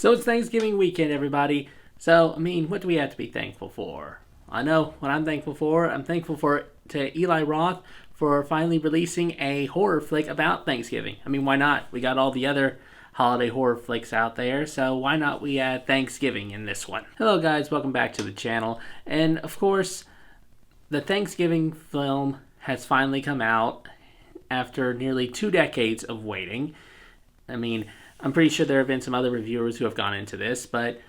So it's Thanksgiving weekend, everybody. So, what do we have to be thankful for? I know what I'm thankful for. I'm thankful to Eli Roth for finally releasing a horror flick about Thanksgiving. Why not? We got all the other holiday horror flicks out there, so why not we add Thanksgiving in this one? Hello, guys. Welcome back to the channel. And, of course, the Thanksgiving film has finally come out after nearly 2 decades of waiting. I'm pretty sure there have been some other reviewers who have gone into this, but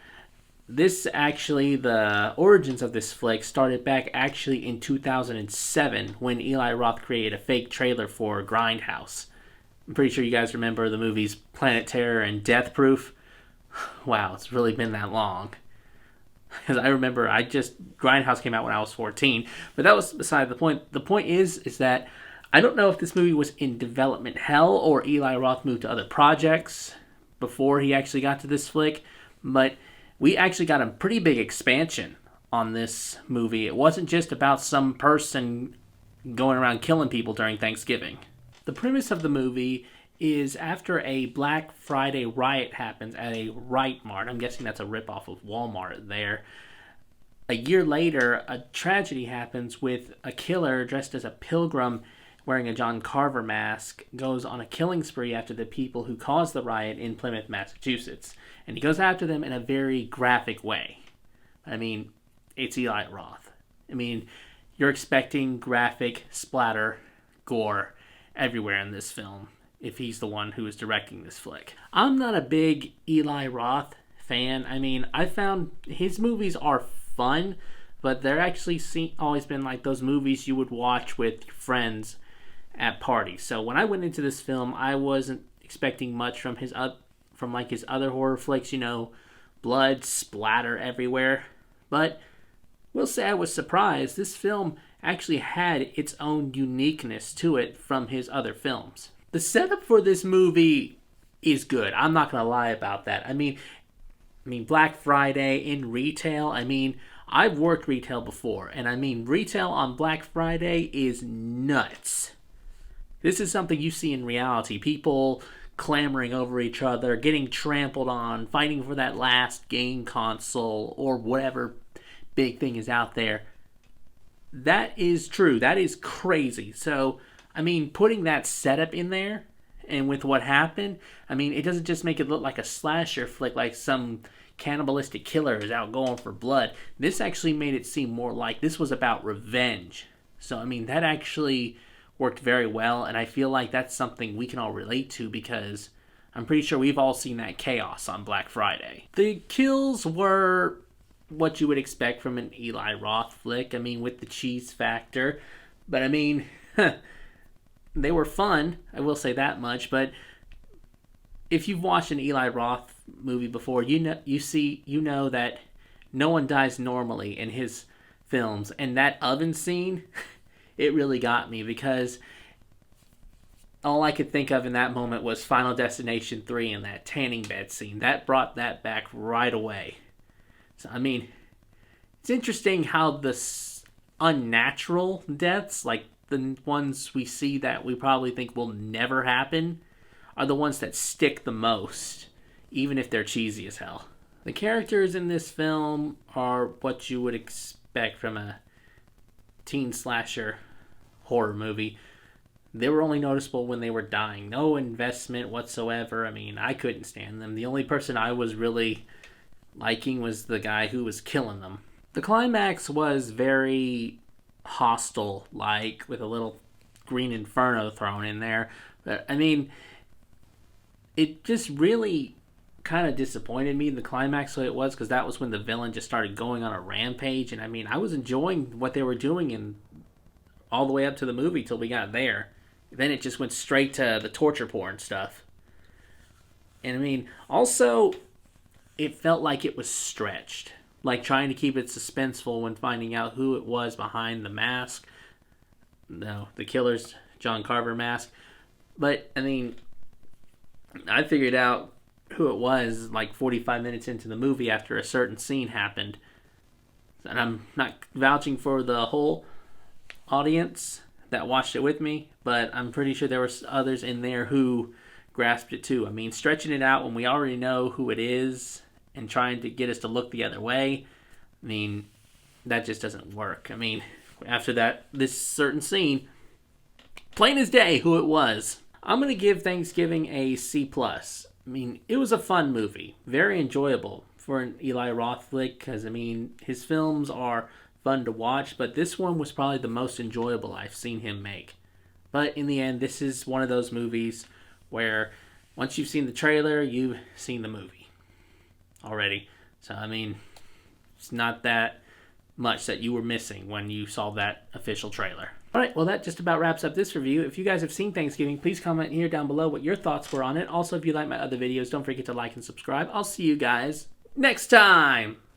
the origins of this flick started back actually in 2007 when Eli Roth created a fake trailer for Grindhouse. I'm pretty sure you guys remember the movies Planet Terror and Death Proof. Wow, it's really been that long. Because I remember Grindhouse came out when I was 14, but that was beside the point. The point is that I don't know if this movie was in development hell or Eli Roth moved to other projects before he actually got to this flick, but we actually got a pretty big expansion on this movie. It wasn't just about some person going around killing people during Thanksgiving. The premise of the movie is after a Black Friday riot happens at a Right Mart. I'm guessing that's a ripoff of Walmart there. A year later, a tragedy happens with a killer dressed as a pilgrim wearing a John Carver mask, goes on a killing spree after the people who caused the riot in Plymouth, Massachusetts. And he goes after them in a very graphic way. It's Eli Roth. You're expecting graphic splatter, gore everywhere in this film if he's the one who is directing this flick. I'm not a big Eli Roth fan. I found his movies are fun, but they're actually always been like those movies you would watch with friends at parties. So when I went into this film, I wasn't expecting much from his other horror flicks, blood splatter everywhere. But we'll say I was surprised. This film actually had its own uniqueness to it from his other films. The setup for this movie is good. I'm not going to lie about that. Black Friday in retail, I've worked retail before, and retail on Black Friday is nuts. This is something you see in reality. People clamoring over each other, getting trampled on, fighting for that last game console or whatever big thing is out there. That is true. That is crazy. So, putting that setup in there and with what happened, it doesn't just make it look like a slasher flick, like some cannibalistic killer is out going for blood. This actually made it seem more like this was about revenge. So, that actually worked very well, and I feel like that's something we can all relate to because I'm pretty sure we've all seen that chaos on Black Friday. The kills were what you would expect from an Eli Roth flick, with the cheese factor, but they were fun, I will say that much. But if you've watched an Eli Roth movie before, you know that no one dies normally in his films, and that oven scene it really got me because all I could think of in that moment was Final Destination 3 and that tanning bed scene. That brought that back right away. So, it's interesting how the unnatural deaths, like the ones we see that we probably think will never happen, are the ones that stick the most, even if they're cheesy as hell. The characters in this film are what you would expect from a teen slasher horror movie. They were only noticeable when they were dying. No investment whatsoever. I couldn't stand them. The only person I was really liking was the guy who was killing them. The climax was very hostile, like with a little green inferno thrown in there. But it just really kind of disappointed me in the climax so it was, because that was when the villain just started going on a rampage, and I was enjoying what they were doing and all the way up to the movie till we got there. Then it just went straight to the torture porn stuff. And also it felt like it was stretched, like trying to keep it suspenseful when finding out who it was behind the mask. No, the killer's John Carver mask. But I figured out who it was like 45 minutes into the movie after a certain scene happened. And I'm not vouching for the whole audience that watched it with me, but I'm pretty sure there were others in there who grasped it too. I mean, stretching it out when we already know who it is and trying to get us to look the other way, I mean, that just doesn't work. I mean, after that, this certain scene, plain as day who it was. I'm going to give Thanksgiving a C+. I mean, it was a fun movie. Very enjoyable for an Eli Roth flick because, I mean, his films are fun to watch, but this one was probably the most enjoyable I've seen him make. But in the end, this is one of those movies where once you've seen the trailer, you've seen the movie already. So, I mean, it's not that much that you were missing when you saw that official trailer. Alright, well that just about wraps up this review. If you guys have seen Thanksgiving, please comment here down below what your thoughts were on it. Also, if you like my other videos, don't forget to like and subscribe. I'll see you guys next time!